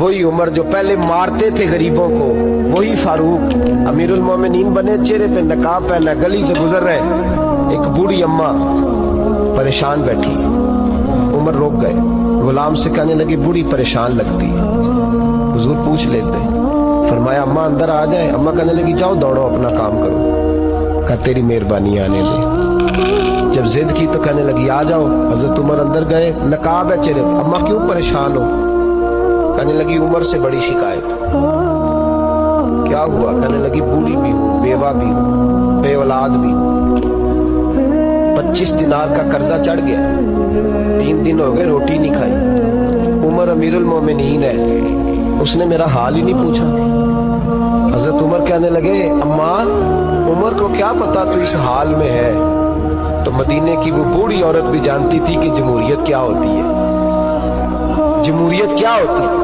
वही उमर जो पहले मारते थे गरीबों को, वही फारूक अमीरुल मोमिनीन बने, चेहरे पे नकाब पहना, गली से गुजर रहे, एक बूढ़ी अम्मा परेशान बैठी। उमर रोक गए, गुलाम से कहने लगी बूढ़ी परेशान लगती है। हुजूर पूछ लेते, फरमाया अम्मा अंदर आ जाए। अम्मा कहने लगी जाओ दौड़ो अपना काम करो। कहा तेरी मेहरबानी आने दे। जब जिद की तो कहने लगी आ जाओ। हजरत उमर अंदर गए, नकाब है चेहरे। अम्मा क्यों परेशान हो? कहने लगी उमर से बड़ी शिकायत। क्या हुआ? कहने लगी बूढ़ी भी हूँ, बेवा भी हूँ, बे औलाद भी हूँ, 25 दिनार का कर्जा चढ़ गया, 3 दिन हो गए रोटी नहीं खाई। उमर अमीरुल मोमिनीन है, उसने मेरा हाल ही नहीं पूछा। हजरत उमर कहने लगे अम्मा उमर को क्या पता तू इस हाल में है। तो मदीने की वो बूढ़ी औरत भी जानती थी कि जमहूरियत क्या होती है, जमहूरियत क्या होती है।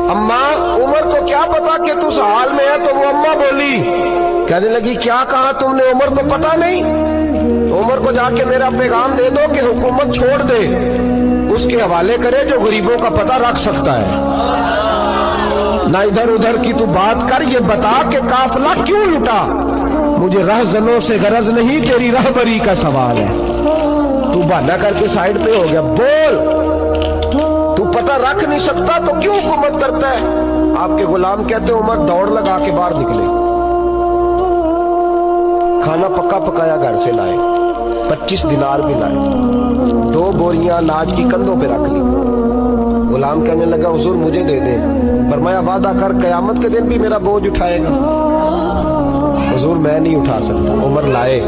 अम्मा उमर को क्या पता कि तू इस हाल में है। तो वो अम्मा बोली, कहने लगी क्या कहा तुमने? उमर को पता नहीं? तो उमर को जाके मेरा पैगाम दे दो कि हुकूमत छोड़ दे, उसके हवाले करे जो गरीबों का पता रख सकता है। ना इधर उधर की तू बात कर, ये बता कि काफिला क्यों लुटा। मुझे रहजनों से गरज नहीं, तेरी रहबरी का सवाल है। तू बहाना करके साइड पे हो गया, बोल। तू पता रख नहीं सकता तो क्यों हुकूमत करता है? आपके गुलाम कहते उमर दौड़ लगा के बाहर निकले, खाना पक्का पकाया घर से लाए, 25 दिनार भी लाए, 2 बोरियां अनाज की कंधों पे रख ली। गुलाम कहने लगा हुजूर मुझे दे दे। फरमाया वादा कर कयामत के दिन भी मेरा बोझ उठाएगा। हुजूर मैं नहीं उठा सकता। उमर लाए,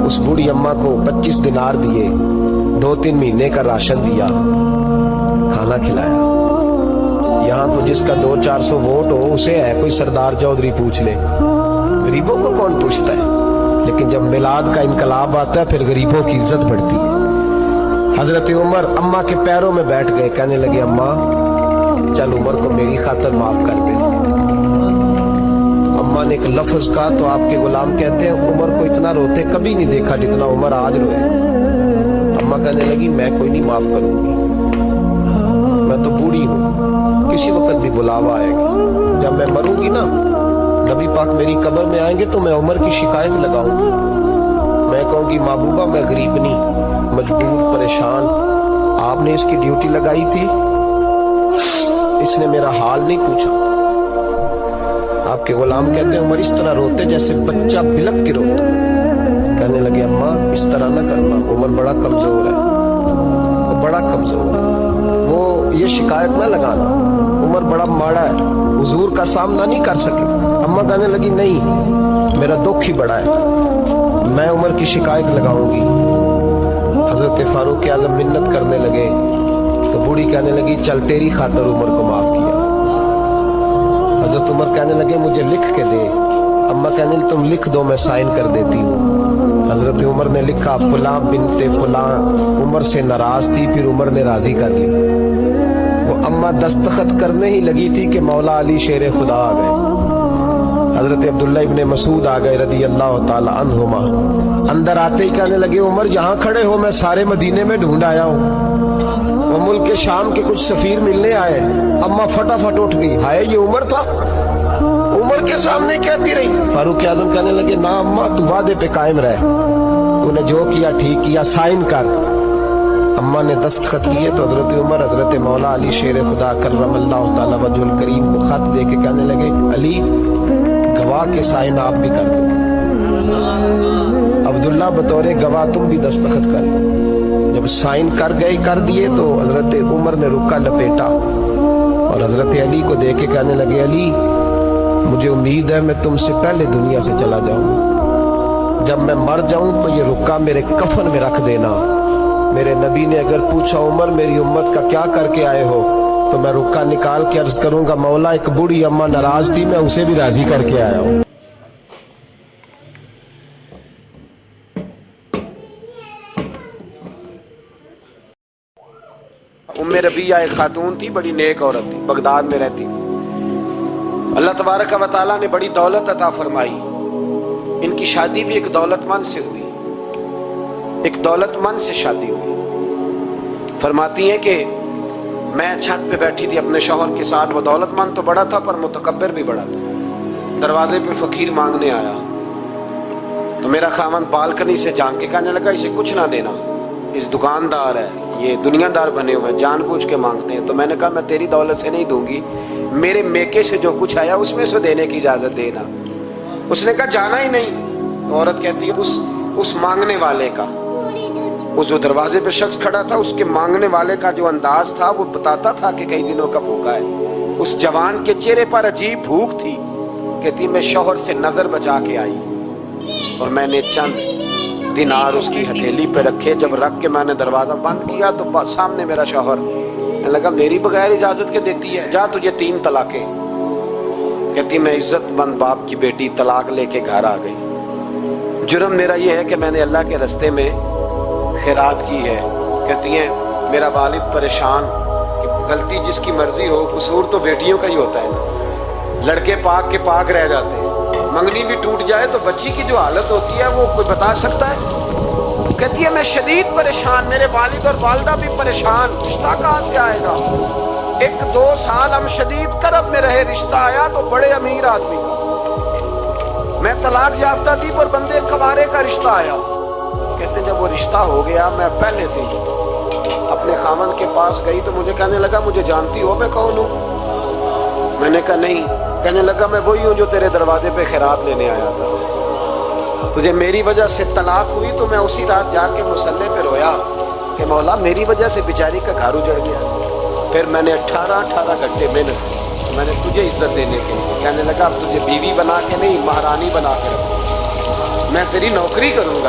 उस बूढ़ी अम्मा को 25 दिनार दिए, 2-3 महीने का राशन दिया, खाना खिलाया। यहाँ तो जिसका 200-400 वोट हो उसे है कोई सरदार चौधरी पूछ ले, गरीबों को कौन पूछता है। लेकिन जब मिलाद का इनकलाब आता है फिर गरीबों की इज्जत बढ़ती है। हजरत उमर अम्मा के पैरों में बैठ गए, कहने लगे अम्मा चल उमर को मेरी खातर माफ कर दे। अम्मा ने एक लफ्ज कहा तो आपके गुलाम कहते हैं उमर को इतना रोते कभी नहीं देखा जितना उमर आज रोए। अम्मा कहने लगी मैं कोई नहीं माफ करूंगी, मैं तो बूढ़ी हूँ, किसी वक्त भी बुलावा आएगा। जब मैं मरूंगी ना, नबी पाक मेरी कब्र में आएंगे तो मैं उमर की शिकायत लगाऊंगी। मैं कहूंगी महबूबा मैं गरीबनी, मजबूर, परेशान, आपने इसकी ड्यूटी लगाई थी, इसने मेरा हाल नहीं पूछा। आपके गुलाम कहते हैं उमर इस तरह रोते जैसे बच्चा बिलक के रोता। कहने लगे अम्मा इस तरह ना करना, उमर बड़ा कमजोर है, वो बड़ा कमजोर है, वो ये शिकायत ना लगाना, उमर बड़ा माड़ा है, हुजूर का सामना नहीं कर सके। अम्मा कहने लगी नहीं मेरा दुख ही बड़ा है, मैं उमर की शिकायत लगाऊंगी। हजरत फारूक आज़म मिन्नत करने लगे तो बूढ़ी कहने लगी चल तेरी खातर उमर को माफ किया। हजरत उमर कहने लगे मुझे लिख के दे। अम्मा कहने लगी तुम लिख दो मैं साइन कर देती हूँ। हजरत उमर ने लिखा फलां बिनते फलां उमर से नाराज थी, फिर उमर ने राजी कर ली। वो अम्मा दस्तखत करने ही लगी थी कि मौला अली शेर खुदा आ गए। हजरत अब्दुल्ला इब्ने मसूद आ गए रदी अल्लाह ताला अन्हुमा। अंदर आते ही कहने लगे उमर यहाँ खड़े हो, मैं सारे मदीने में ढूंढ आया हूँ, वो मुल्क के शाम के कुछ सफीर मिलने आए। अम्मा फटाफट उठ गई, हाय ये उमर था, उमर के सामने कहती रही। फारूक आज़म कहने लगे ना अम्मा तू वादे पे कायम रह, तूने जो किया ठीक किया, साइन कर। अम्मा ने दस्तखत किए तो हजरत उमर हजरत मौला अली शेर खुदा करमल्लाहु ताला वजहुल करीम को खत दे के कहने लगे अली गवाह के साइन आप भी कर दो, अब्दुल्ला बतौरे गवाह तुम भी दस्तखत कर दो। जब साइन कर गए कर दिए तो हजरत उमर ने रुक्का लपेटा और हजरत अली को देख के कहने लगे अली मुझे उम्मीद है मैं तुमसे पहले दुनिया से चला जाऊं, जब मैं मर जाऊं तो ये रुक्का मेरे कफन में रख देना। मेरे नबी ने अगर पूछा उमर मेरी उम्मत का क्या करके आए हो तो मैं रुक्का निकाल के अर्ज करूंगा मौला एक बूढ़ी अम्मा नाराज थी, मैं उसे भी राजी करके आया हूं। उम्मे रबिया एक खातून थी, बड़ी नेक औरत थी, बगदाद में रहती। अल्लाह तबारक व तआला ने बड़ी दौलत अता फरमाई। इनकी शादी भी एक दौलतमंद से हुई, एक दौलतमंद से शादी हुई। फरमाती हैं कि میں چھت پہ بیٹھی تھی اپنے شوہر کے ساتھ. وہ دولت مند تو بڑا تھا پر متکبر بھی بڑا تھا. دروازے پہ فقیر مانگنے آیا تو میرا خاوند بالکنی سے جھانک کے کہنے لگا اسے کچھ نہ دینا, اس دکاندار ہے, یہ دنیا دار بنے ہوئے, جان بوجھ کے مانگتے ہیں. تو میں نے کہا میں تیری دولت سے نہیں دوں گی, میرے میکے سے جو کچھ آیا اس میں سے دینے کی اجازت دینا. اس نے کہا جانا ہی نہیں. تو عورت کہتی ہے اس مانگنے والے کا, اس جو دروازے پہ شخص کھڑا تھا, اس کے مانگنے والے کا جو انداز تھا وہ بتاتا تھا کہ کئی دنوں کا بھوکا ہے. اس جوان کے چہرے پر عجیب بھوک تھی. کہتی میں شوہر سے نظر بچا کے آئی اور میں نے چند دینار اس کی ہتھیلی پہ رکھے. جب رکھ کے میں نے دروازہ بند کیا تو سامنے میرا شوہر. میں لگا میری بغیر اجازت کے دیتی ہے, جا تجھے 3 طلاقیں. کہتی میں عزت مند باپ کی بیٹی طلاق لے کے گھر آ گئی. جرم میرا یہ ہے کہ میں نے اللہ کے رستے میں خیرات کی ہے. کہتی ہیں میرا والد پریشان کہ غلطی جس کی مرضی ہو, قصور تو بیٹیوں کا ہی ہوتا ہے نا. لڑکے پاک کے پاک رہ جاتے ہیں, منگنی بھی ٹوٹ جائے تو بچی کی جو حالت ہوتی ہے وہ کوئی بتا سکتا ہے. کہتی ہے میں شدید پریشان, میرے والد اور والدہ بھی پریشان, رشتہ کہاں سے آئے گا. 1-2 سال ہم شدید کرب میں رہے, رشتہ آیا تو بڑے امیر آدمی کا. میں طلاق یافتہ تھی پر بندے کوارے کا رشتہ آیا. کہتے جب وہ رشتہ ہو گیا میں پہلے تھی اپنے خاوند کے پاس گئی تو مجھے کہنے لگا مجھے جانتی ہو میں کون ہوں. میں نے کہا نہیں. کہنے لگا میں وہی ہوں جو تیرے دروازے پہ خیرات لینے آیا تھا. تجھے میری وجہ سے طلاق ہوئی تو میں اسی رات جا کے مصلے پہ رویا کہ مولا میری وجہ سے بیچاری کا گھر اجڑ گیا. پھر میں نے 18 گھنٹے محنت میں نے تجھے عزت دینے کے لیے. کہنے لگا اب تجھے بیوی بنا کے نہیں مہرانی بنا کے رکھوں, میں تیری نوکری کروں گا.